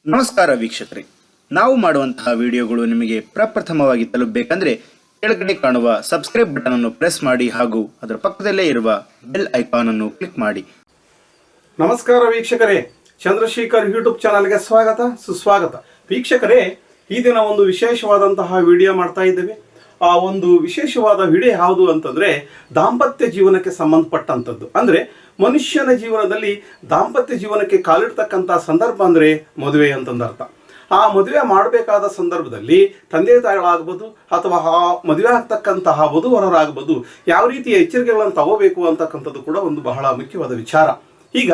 ನಮಸ್ಕಾರ ವೀಕ್ಷಕರೇ, ನಾವು ಮಾಡುವಂತಹ ವಿಡಿಯೋಗಳು ನಿಮಗೆ ಪ್ರಪ್ರಥಮವಾಗಿ ತಲುಪಬೇಕಂದ್ರೆ ಕೆಳಗಡೆ ಕಾಣುವ ಸಬ್ಸ್ಕ್ರೈಬ್ ಬಟನ್ ಅನ್ನು ಪ್ರೆಸ್ ಮಾಡಿ ಹಾಗೂ ಅದರ ಪಕ್ಕದಲ್ಲೇ ಇರುವ ಬೆಲ್ ಐಕಾನ್ ಅನ್ನು ಕ್ಲಿಕ್ ಮಾಡಿ. ನಮಸ್ಕಾರ ವೀಕ್ಷಕರೇ, ಚಂದ್ರಶೇಖರ್ ಯೂಟ್ಯೂಬ್ ಚಾನಲ್ಗೆ ಸ್ವಾಗತ ಸುಸ್ವಾಗತ. ವೀಕ್ಷಕರೇ, ಈ ದಿನ ಒಂದು ವಿಶೇಷವಾದಂತಹ ವಿಡಿಯೋ ಮಾಡ್ತಾ ಇದ್ದೇವೆ. ಆ ಒಂದು ವಿಶೇಷವಾದ ವಿಡಿಯೋ ಯಾವುದು ಅಂತಂದ್ರೆ ದಾಂಪತ್ಯ ಜೀವನಕ್ಕೆ ಸಂಬಂಧಪಟ್ಟಂಥದ್ದು. ಅಂದ್ರೆ ಮನುಷ್ಯನ ಜೀವನದಲ್ಲಿ ದಾಂಪತ್ಯ ಜೀವನಕ್ಕೆ ಕಾಲಿಡ್ತಕ್ಕಂಥ ಸಂದರ್ಭ ಅಂದ್ರೆ ಮದುವೆ ಅಂತಂದರ್ಥ. ಆ ಮದುವೆ ಮಾಡಬೇಕಾದ ಸಂದರ್ಭದಲ್ಲಿ ತಂದೆ ತಾಯಿಗಳಾಗ್ಬೋದು ಅಥವಾ ಆ ಮದುವೆ ಆಗ್ತಕ್ಕಂತಹ ವಧುವರರಾಗ್ಬೋದು ಯಾವ ರೀತಿಯ ಎಚ್ಚರಿಕೆಗಳನ್ನು ತಗೋಬೇಕು ಅಂತಕ್ಕಂಥದ್ದು ಕೂಡ ಒಂದು ಬಹಳ ಮುಖ್ಯವಾದ ವಿಚಾರ. ಈಗ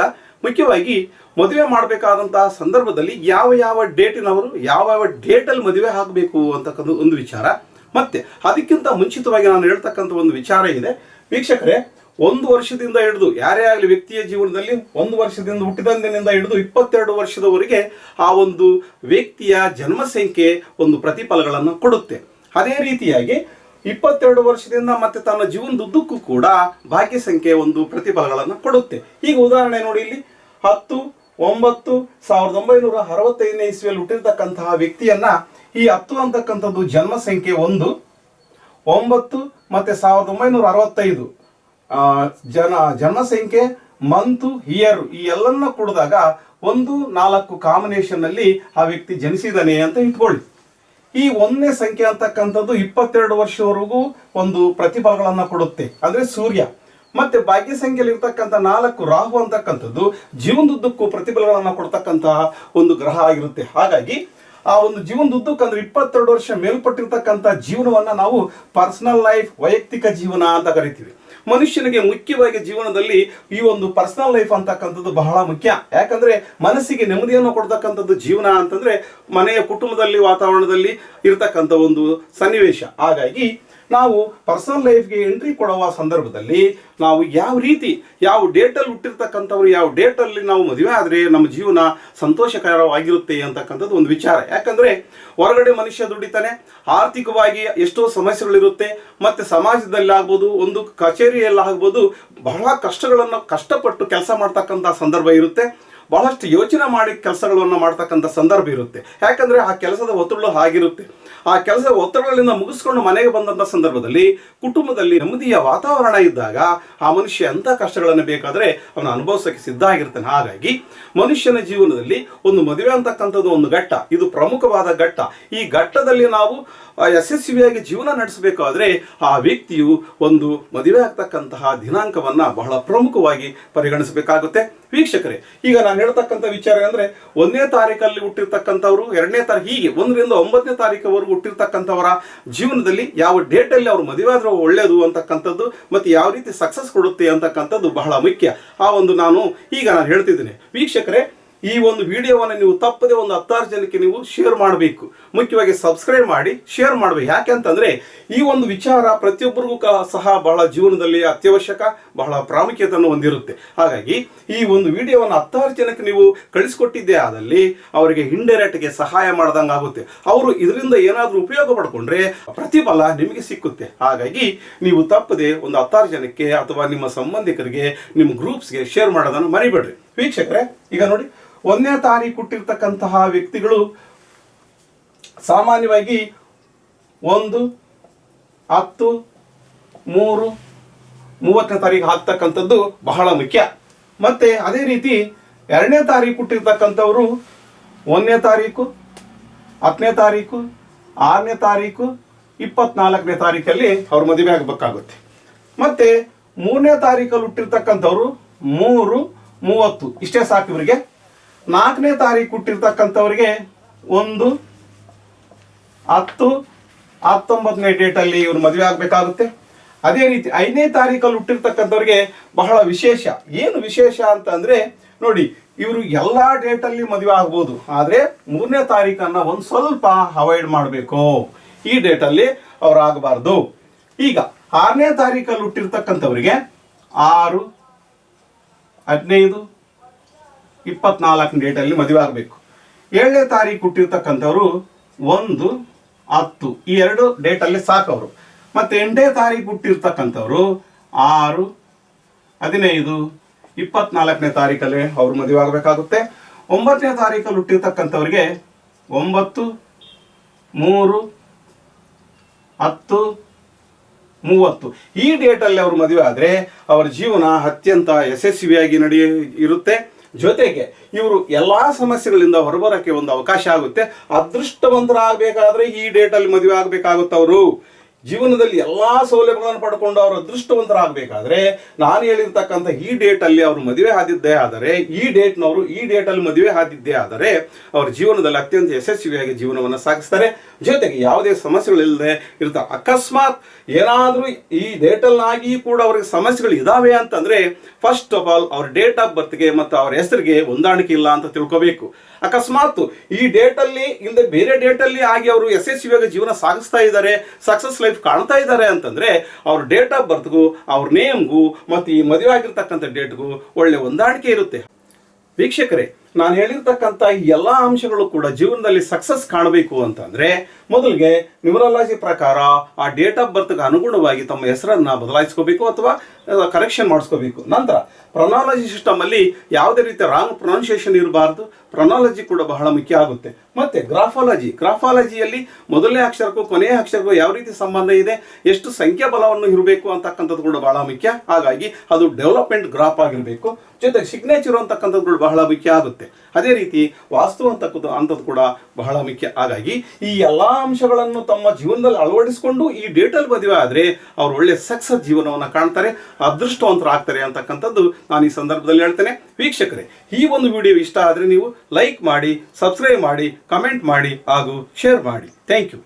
ಮುಖ್ಯವಾಗಿ ಮದುವೆ ಮಾಡಬೇಕಾದಂತಹ ಸಂದರ್ಭದಲ್ಲಿ ಯಾವ ಯಾವ ಡೇಟಿನವರು ಯಾವ ಡೇಟಲ್ಲಿ ಮದುವೆ ಆಗಬೇಕು ಅಂತಕ್ಕಂಥ ಒಂದು ವಿಚಾರ. ಮತ್ತೆ ಅದಕ್ಕಿಂತ ಮುಂಚಿತವಾಗಿ ನಾನು ಹೇಳ್ತಕ್ಕಂಥ ಒಂದು ವಿಚಾರ ಇದೆ ವೀಕ್ಷಕರೇ. 1 ವರ್ಷದಿಂದ ಹಿಡಿದು ಯಾರೇ ಆಗಲಿ ವ್ಯಕ್ತಿಯ ಜೀವನದಲ್ಲಿ 1 ವರ್ಷದಿಂದ ಹುಟ್ಟಿದಂದಿನಿಂದ ಹಿಡಿದು 22 ವರ್ಷದವರೆಗೆ ಆ ಒಂದು ವ್ಯಕ್ತಿಯ ಜನ್ಮ ಸಂಖ್ಯೆ ಒಂದು ಪ್ರತಿಫಲಗಳನ್ನು ಕೊಡುತ್ತೆ. ಅದೇ ರೀತಿಯಾಗಿ 22 ವರ್ಷದಿಂದ ಮತ್ತೆ ತನ್ನ ಜೀವನದುದ್ದಕ್ಕೂ ಕೂಡ ಭಾಗ್ಯ ಸಂಖ್ಯೆ ಒಂದು ಪ್ರತಿಫಲಗಳನ್ನು ಕೊಡುತ್ತೆ. ಈಗ ಉದಾಹರಣೆ ನೋಡಿ, ಇಲ್ಲಿ 10-9-1965 ಇಸ್ವಿಯಲ್ಲಿ ಹುಟ್ಟಿರ್ತಕ್ಕಂತಹ ವ್ಯಕ್ತಿಯನ್ನ ಈ 10 ಅಂತಕ್ಕಂಥದ್ದು ಜನ್ಮ ಸಂಖ್ಯೆ 1, 9 ಮತ್ತೆ 1965 ಜನ್ಮ ಸಂಖ್ಯೆ, ಮಂತು, ಇಯರ್ ಈ ಎಲ್ಲನ್ನ ಕೂಡಿದಾಗ 1-4 ಕಾಂಬಿನೇಷನ್ ನಲ್ಲಿ ಆ ವ್ಯಕ್ತಿ ಜನಿಸಿದಾನೆ ಅಂತ ಇಟ್ಕೊಳ್ಳಿ. ಈ 1ನೇ ಸಂಖ್ಯೆ ಅಂತಕ್ಕಂಥದ್ದು 22 ವರ್ಷವರೆಗೂ ಒಂದು ಪ್ರತಿಫಲಗಳನ್ನ ಕೊಡುತ್ತೆ, ಅಂದ್ರೆ ಸೂರ್ಯ. ಮತ್ತೆ ಭಾಗ್ಯ ಸಂಖ್ಯೆಯಲ್ಲಿ ಇರ್ತಕ್ಕಂಥ 4 ರಾಹು ಅಂತಕ್ಕಂಥದ್ದು ಜೀವನದುದ್ದಕ್ಕೂ ಪ್ರತಿಫಲಗಳನ್ನ ಕೊಡ್ತಕ್ಕಂತಹ ಒಂದು ಗ್ರಹ ಆಗಿರುತ್ತೆ. ಹಾಗಾಗಿ ಆ ಒಂದು ಜೀವನದುದ್ದಕ್ಕೂ ಅಂದ್ರೆ 22 ವರ್ಷ ಮೇಲ್ಪಟ್ಟಿರ್ತಕ್ಕಂಥ ಜೀವನವನ್ನ ನಾವು ಪರ್ಸನಲ್ ಲೈಫ್, ವೈಯಕ್ತಿಕ ಜೀವನ ಅಂತ ಕರಿತೀವಿ. ಮನುಷ್ಯನಿಗೆ ಮುಖ್ಯವಾಗಿ ಜೀವನದಲ್ಲಿ ಈ ಒಂದು ಪರ್ಸನಲ್ ಲೈಫ್ ಅಂತಕ್ಕಂಥದ್ದು ಬಹಳ ಮುಖ್ಯ. ಯಾಕಂದ್ರೆ ಮನಸ್ಸಿಗೆ ನೆಮ್ಮದಿಯನ್ನು ಕೊಡ್ತಕ್ಕಂಥದ್ದು ಜೀವನ ಅಂತಂದ್ರೆ ಮನೆಯ ಕುಟುಂಬದಲ್ಲಿ ವಾತಾವರಣದಲ್ಲಿ ಇರ್ತಕ್ಕಂಥ ಒಂದು ಸನ್ನಿವೇಶ. ಹಾಗಾಗಿ ನಾವು ಪರ್ಸನಲ್ ಲೈಫ್ಗೆ ಎಂಟ್ರಿ ಕೊಡುವ ಸಂದರ್ಭದಲ್ಲಿ ನಾವು ಯಾವ ರೀತಿ ಯಾವ ಡೇಟಲ್ಲಿ ಹುಟ್ಟಿರ್ತಕ್ಕಂಥವ್ರು ಯಾವ ಡೇಟಲ್ಲಿ ನಾವು ಮದುವೆ ಆದರೆ ನಮ್ಮ ಜೀವನ ಸಂತೋಷಕರವಾಗಿರುತ್ತೆ ಅಂತಕ್ಕಂಥದ್ದು ಒಂದು ವಿಚಾರ. ಯಾಕಂದ್ರೆ ಹೊರಗಡೆ ಮನುಷ್ಯ ದುಡಿತಾನೆ, ಆರ್ಥಿಕವಾಗಿ ಎಷ್ಟೋ ಸಮಸ್ಯೆಗಳಿರುತ್ತೆ, ಮತ್ತೆ ಸಮಾಜದಲ್ಲಿ ಆಗ್ಬೋದು, ಒಂದು ಕಚೇರಿಯಲ್ಲಿ ಆಗ್ಬೋದು, ಬಹಳ ಕಷ್ಟಪಟ್ಟು ಕೆಲಸ ಮಾಡ್ತಕ್ಕಂಥ ಸಂದರ್ಭ ಇರುತ್ತೆ. ಬಹಳಷ್ಟು ಯೋಚನೆ ಮಾಡಿ ಕೆಲಸಗಳನ್ನು ಮಾಡ್ತಕ್ಕಂಥ ಸಂದರ್ಭ ಇರುತ್ತೆ. ಯಾಕಂದ್ರೆ ಆ ಕೆಲಸದ ಒತ್ತಡ ಆಗಿರುತ್ತೆ. ಆ ಕೆಲಸದ ಒತ್ತಡಗಳಿಂದ ಮುಗಿಸ್ಕೊಂಡು ಮನೆಗೆ ಬಂದಂಥ ಸಂದರ್ಭದಲ್ಲಿ ಕುಟುಂಬದಲ್ಲಿ ನೆಮ್ಮದಿಯ ವಾತಾವರಣ ಇದ್ದಾಗ ಆ ಮನುಷ್ಯ ಎಂಥ ಕಷ್ಟಗಳನ್ನು ಬೇಕಾದರೆ ಅವನು ಅನುಭವಿಸೋಕೆ ಸಿದ್ಧ ಆಗಿರ್ತಾನೆ. ಹಾಗಾಗಿ ಮನುಷ್ಯನ ಜೀವನದಲ್ಲಿ ಒಂದು ಮದುವೆ ಅಂತಕ್ಕಂಥದ್ದು ಒಂದು ಘಟ್ಟ, ಇದು ಪ್ರಮುಖವಾದ ಘಟ್ಟ. ಈ ಘಟ್ಟದಲ್ಲಿ ನಾವು ಯಶಸ್ವಿಯಾಗಿ ಜೀವನ ನಡೆಸಬೇಕಾದ್ರೆ ಆ ವ್ಯಕ್ತಿಯು ಒಂದು ಮದುವೆ ಆಗ್ತಕ್ಕಂತಹ ದಿನಾಂಕವನ್ನ ಬಹಳ ಪ್ರಮುಖವಾಗಿ ಪರಿಗಣಿಸಬೇಕಾಗುತ್ತೆ. ವೀಕ್ಷಕರೇ, ಈಗ ನಾನು ಹೇಳ್ತಕ್ಕಂಥ ವಿಚಾರ ಅಂದ್ರೆ 1ನೇ ತಾರೀಕಲ್ಲಿ ಹುಟ್ಟಿರ್ತಕ್ಕಂಥವ್ರು 2ನೇ ತಾರೀಕು ಹೀಗೆ 1ರಿಂದ 9ನೇ ತಾರೀಕವರೆಗೂ ಹುಟ್ಟಿರ್ತಕ್ಕಂಥವರ ಜೀವನದಲ್ಲಿ ಯಾವ ಡೇಟಲ್ಲಿ ಅವರು ಮದುವೆ ಆದ್ರೆ ಒಳ್ಳೆಯದು ಅಂತಕ್ಕಂಥದ್ದು ಮತ್ತೆ ಯಾವ ರೀತಿ ಸಕ್ಸಸ್ ಕೊಡುತ್ತೆ ಅಂತಕ್ಕಂಥದ್ದು ಬಹಳ ಮುಖ್ಯ. ಆ ಒಂದು ನಾನು ಹೇಳ್ತಿದ್ದೇನೆ ವೀಕ್ಷಕರೇ. ಈ ಒಂದು ವಿಡಿಯೋವನ್ನು ನೀವು ತಪ್ಪದೆ ಒಂದು 10 ಜನಕ್ಕೆ ನೀವು ಶೇರ್ ಮಾಡಬೇಕು. ಮುಖ್ಯವಾಗಿ ಸಬ್ಸ್ಕ್ರೈಬ್ ಮಾಡಿ ಶೇರ್ ಮಾಡಬೇಕು. ಯಾಕೆಂತಂದ್ರೆ ಈ ಒಂದು ವಿಚಾರ ಪ್ರತಿಯೊಬ್ಬರಿಗೂ ಸಹ ಬಹಳ ಜೀವನದಲ್ಲಿ ಅತ್ಯವಶ್ಯಕ, ಬಹಳ ಪ್ರಾಮುಖ್ಯತೆಯನ್ನು ಹೊಂದಿರುತ್ತೆ. ಹಾಗಾಗಿ ಈ ಒಂದು ವಿಡಿಯೋವನ್ನು 10 ಜನಕ್ಕೆ ನೀವು ಕಳಿಸ್ಕೊಟ್ಟಿದ್ದೇ ಆದಲ್ಲಿ ಅವರಿಗೆ ಇಂಡೈರೆಕ್ಟ್ಗೆ ಸಹಾಯ ಮಾಡ್ದಂಗೆ ಆಗುತ್ತೆ. ಅವರು ಇದರಿಂದ ಏನಾದರೂ ಉಪಯೋಗ ಪಡ್ಕೊಂಡ್ರೆ ಪ್ರತಿಫಲ ನಿಮಗೆ ಸಿಕ್ಕುತ್ತೆ. ಹಾಗಾಗಿ ನೀವು ತಪ್ಪದೆ ಒಂದು 10 ಜನಕ್ಕೆ ಅಥವಾ ನಿಮ್ಮ ಸಂಬಂಧಿಕರಿಗೆ, ನಿಮ್ಮ ಗ್ರೂಪ್ಸ್ಗೆ ಶೇರ್ ಮಾಡೋದನ್ನು ಮರಿಬೇಡ್ರಿ. ವೀಕ್ಷಕರೇ, ಈಗ ನೋಡಿ, 1ನೇ ತಾರೀಕು ಹುಟ್ಟಿರ್ತಕ್ಕಂತಹ ವ್ಯಕ್ತಿಗಳು ಸಾಮಾನ್ಯವಾಗಿ 1-10-3-30ನೇ ತಾರೀಕು ಆಗ್ತಕ್ಕಂಥದ್ದು ಬಹಳ ಮುಖ್ಯ. ಮತ್ತೆ ಅದೇ ರೀತಿ 2ನೇ ತಾರೀಕು ಹುಟ್ಟಿರ್ತಕ್ಕಂಥವ್ರು 1ನೇ ತಾರೀಕು, 10ನೇ ತಾರೀಕು, 6ನೇ ತಾರೀಕು, 24ನೇ ತಾರೀಕಲ್ಲಿ ಅವ್ರ ಮದುವೆ ಆಗಬೇಕಾಗುತ್ತೆ. ಮತ್ತೆ 3ನೇ ತಾರೀಕಲ್ಲಿ ಹುಟ್ಟಿರ್ತಕ್ಕಂಥವ್ರು 3-30 ಇಷ್ಟೇ ಸಾಕು ಇವರಿಗೆ. 4ನೇ ತಾರೀಕು ಹುಟ್ಟಿರ್ತಕ್ಕಂಥವ್ರಿಗೆ 1-10-19ನೇ ಡೇಟಲ್ಲಿ ಇವ್ರು ಮದುವೆ ಆಗಬೇಕಾಗುತ್ತೆ. ಅದೇ ರೀತಿ 5ನೇ ತಾರೀಕಲ್ಲಿ ಹುಟ್ಟಿರ್ತಕ್ಕಂಥವ್ರಿಗೆ ಬಹಳ ವಿಶೇಷ. ಏನು ವಿಶೇಷ ಅಂತ ಅಂದ್ರೆ ನೋಡಿ, ಇವರು ಎಲ್ಲ ಡೇಟಲ್ಲಿ ಮದುವೆ ಆಗ್ಬೋದು, ಆದರೆ 3ನೇ ತಾರೀಕನ್ನ ಒಂದು ಸ್ವಲ್ಪ ಅವಾಯ್ಡ್ ಮಾಡಬೇಕು. ಈ ಡೇಟಲ್ಲಿ ಅವ್ರು ಆಗಬಾರ್ದು. ಈಗ 6ನೇ ತಾರೀಕಲ್ಲಿ ಹುಟ್ಟಿರ್ತಕ್ಕಂಥವ್ರಿಗೆ 6-15-24 ಡೇಟಲ್ಲಿ ಮದುವೆ ಆಗಬೇಕು. 7ನೇ ತಾರೀಕು ಹುಟ್ಟಿರ್ತಕ್ಕಂಥವ್ರು 1-10 ಈ 2 ಡೇಟಲ್ಲಿ ಸಾಕವರು. ಮತ್ತೆ 8ನೇ ತಾರೀಕು ಹುಟ್ಟಿರ್ತಕ್ಕಂಥವ್ರು 6-15 24ನೇ ತಾರೀಕಲ್ಲಿ ಅವ್ರು ಮದುವೆ ಆಗಬೇಕಾಗುತ್ತೆ. 9ನೇ ತಾರೀಕಲ್ಲಿ ಹುಟ್ಟಿರ್ತಕ್ಕಂಥವ್ರಿಗೆ 9/3/10/30 ಈ ಡೇಟಲ್ಲಿ ಅವರು ಮದುವೆ ಆದರೆ ಅವರ ಜೀವನ ಅತ್ಯಂತ ಯಶಸ್ವಿಯಾಗಿ ಇರುತ್ತೆ. ಜೊತೆಗೆ ಇವರು ಎಲ್ಲಾ ಸಮಸ್ಯೆಗಳಿಂದ ಹೊರಬರಕ್ಕೆ ಒಂದು ಅವಕಾಶ ಆಗುತ್ತೆ. ಅದೃಷ್ಟವಂತರಾಗಬೇಕಾದ್ರೆ ಈ ಡೇಟಲ್ಲಿ ಮದುವೆ ಆಗಬೇಕಾಗುತ್ತೆ. ಅವರು ಜೀವನದಲ್ಲಿ ಎಲ್ಲಾ ಸೌಲಭ್ಯಗಳನ್ನು ಪಡ್ಕೊಂಡು ಅವರು ಅದೃಷ್ಟವಂತರಾಗಬೇಕಾದ್ರೆ ನಾನು ಹೇಳಿರ್ತಕ್ಕಂಥ ಈ ಡೇಟಲ್ಲಿ ಅವರು ಮದುವೆ ಆದಿದ್ದೇ ಆದರೆ ಈ ಡೇಟಲ್ಲಿ ಮದುವೆ ಆದಿದ್ದೇ ಆದರೆ ಅವ್ರ ಜೀವನದಲ್ಲಿ ಅತ್ಯಂತ ಯಶಸ್ವಿಯಾಗಿ ಜೀವನವನ್ನು ಸಾಗಿಸ್ತಾರೆ. ಜೊತೆಗೆ ಯಾವುದೇ ಸಮಸ್ಯೆಗಳಿಲ್ಲದೆ ಇರ್ತಾರೆ. ಅಕಸ್ಮಾತ್ ಏನಾದರೂ ಈ ಡೇಟಲ್ಲಾಗಿ ಕೂಡ ಅವ್ರಿಗೆ ಸಮಸ್ಯೆಗಳು ಇದಾವೆ ಅಂತಂದ್ರೆ ಫಸ್ಟ್ ಆಫ್ ಆಲ್ ಅವ್ರ ಡೇಟ್ ಆಫ್ ಬರ್ತ್ಗೆ ಮತ್ತು ಅವ್ರ ಹೆಸರಿಗೆ ಹೊಂದಾಣಿಕೆ ಇಲ್ಲ ಅಂತ ತಿಳ್ಕೋಬೇಕು. ಅಕಸ್ಮಾತ್ ಈ ಡೇಟಲ್ಲಿ ಇಲ್ಲದೆ ಬೇರೆ ಡೇಟಲ್ಲಿ ಆಗಿ ಅವರು ಯಶಸ್ವಿಯಾಗಿ ಜೀವನ ಸಾಗಿಸ್ತಾ ಇದ್ದಾರೆ, ಸಕ್ಸಸ್ ಲೈಫ್ ಕಾಣ್ತಾ ಇದ್ದಾರೆ ಅಂತಂದ್ರೆ ಅವ್ರ ಡೇಟ್ ಆಫ್ ಬರ್ತ್ಗೂ ಅವ್ರ ನೇಮ್ಗೂ ಮತ್ತು ಈ ಮದುವೆ ಆಗಿರ್ತಕ್ಕಂಥ ಡೇಟ್ಗೂ ಒಳ್ಳೆ ಹೊಂದಾಣಿಕೆ ಇರುತ್ತೆ. ವೀಕ್ಷಕರೇ, ನಾನು ಹೇಳಿರ್ತಕ್ಕಂಥ ಈ ಎಲ್ಲ ಅಂಶಗಳು ಕೂಡ ಜೀವನದಲ್ಲಿ ಸಕ್ಸಸ್ ಕಾಣಬೇಕು ಅಂತಂದ್ರೆ ಮೊದಲಿಗೆ ನ್ಯೂಮರಾಲಜಿ ಪ್ರಕಾರ ಆ ಡೇಟ್ ಆಫ್ ಬರ್ತ್ಗೆ ಅನುಗುಣವಾಗಿ ತಮ್ಮ ಹೆಸರನ್ನ ಬದಲಾಯಿಸ್ಕೋಬೇಕು ಅಥವಾ ಕರೆಕ್ಷನ್ ಮಾಡಿಸ್ಕೋಬೇಕು. ನಂತರ ಪ್ರೊನಾಲಜಿ ಸಿಸ್ಟಮ್ ಅಲ್ಲಿ ಯಾವುದೇ ರೀತಿಯ ರಾಂಗ್ ಪ್ರೊನೌನ್ಸಿಯೇಷನ್ ಇರಬಾರ್ದು. ಪ್ರೊನಾಲಜಿ ಕೂಡ ಬಹಳ ಮುಖ್ಯ ಆಗುತ್ತೆ. ಮತ್ತೆ ಗ್ರಾಫಾಲಜಿಯಲ್ಲಿ ಮೊದಲನೇ ಅಕ್ಷರಕ್ಕೂ ಕೊನೆಯ ಅಕ್ಷರಕ್ಕೂ ಯಾವ ರೀತಿ ಸಂಬಂಧ ಇದೆ, ಎಷ್ಟು ಸಂಖ್ಯಾ ಬಲವನ್ನು ಇರಬೇಕು ಅಂತಕ್ಕಂಥದ್ದು ಕೂಡ ಬಹಳ ಮುಖ್ಯ. ಹಾಗಾಗಿ ಅದು ಡೆವಲಪ್ಮೆಂಟ್ ಗ್ರಾಫ್ ಆಗಿರಬೇಕು. ಜೊತೆಗೆ ಸಿಗ್ನೇಚರ್ ಅಂತಕ್ಕಂಥದ್ದು ಕೂಡ ಬಹಳ ಮುಖ್ಯ ಆಗುತ್ತೆ. ಅದೇ ರೀತಿ ವಾಸ್ತು ಅಂತದ್ದು ಕೂಡ ಬಹಳ ಮುಖ್ಯ. ಹಾಗಾಗಿ ಈ ಎಲ್ಲಾ ಅಂಶಗಳನ್ನು ತಮ್ಮ ಜೀವನದಲ್ಲಿ ಅಳವಡಿಸಿಕೊಂಡು ಈ ಡೇಟಲ್ಲಿ ಮದುವೆ ಆದರೆ ಅವ್ರು ಒಳ್ಳೆ ಸಕ್ಸಸ್ ಜೀವನವನ್ನು ಕಾಣ್ತಾರೆ, ಅದೃಷ್ಟವಂತರಾಗ್ತಾರೆ ಅಂತಕ್ಕಂಥದ್ದು ನಾನು ಈ ಸಂದರ್ಭದಲ್ಲಿ ಹೇಳ್ತೇನೆ. ವೀಕ್ಷಕರೇ, ಈ ಒಂದು ವಿಡಿಯೋ ಇಷ್ಟ ಆದರೆ ನೀವು ಲೈಕ್ ಮಾಡಿ, ಸಬ್ಸ್ಕ್ರೈಬ್ ಮಾಡಿ, ಕಮೆಂಟ್ ಮಾಡಿ ಹಾಗೂ ಶೇರ್ ಮಾಡಿ. Thank you.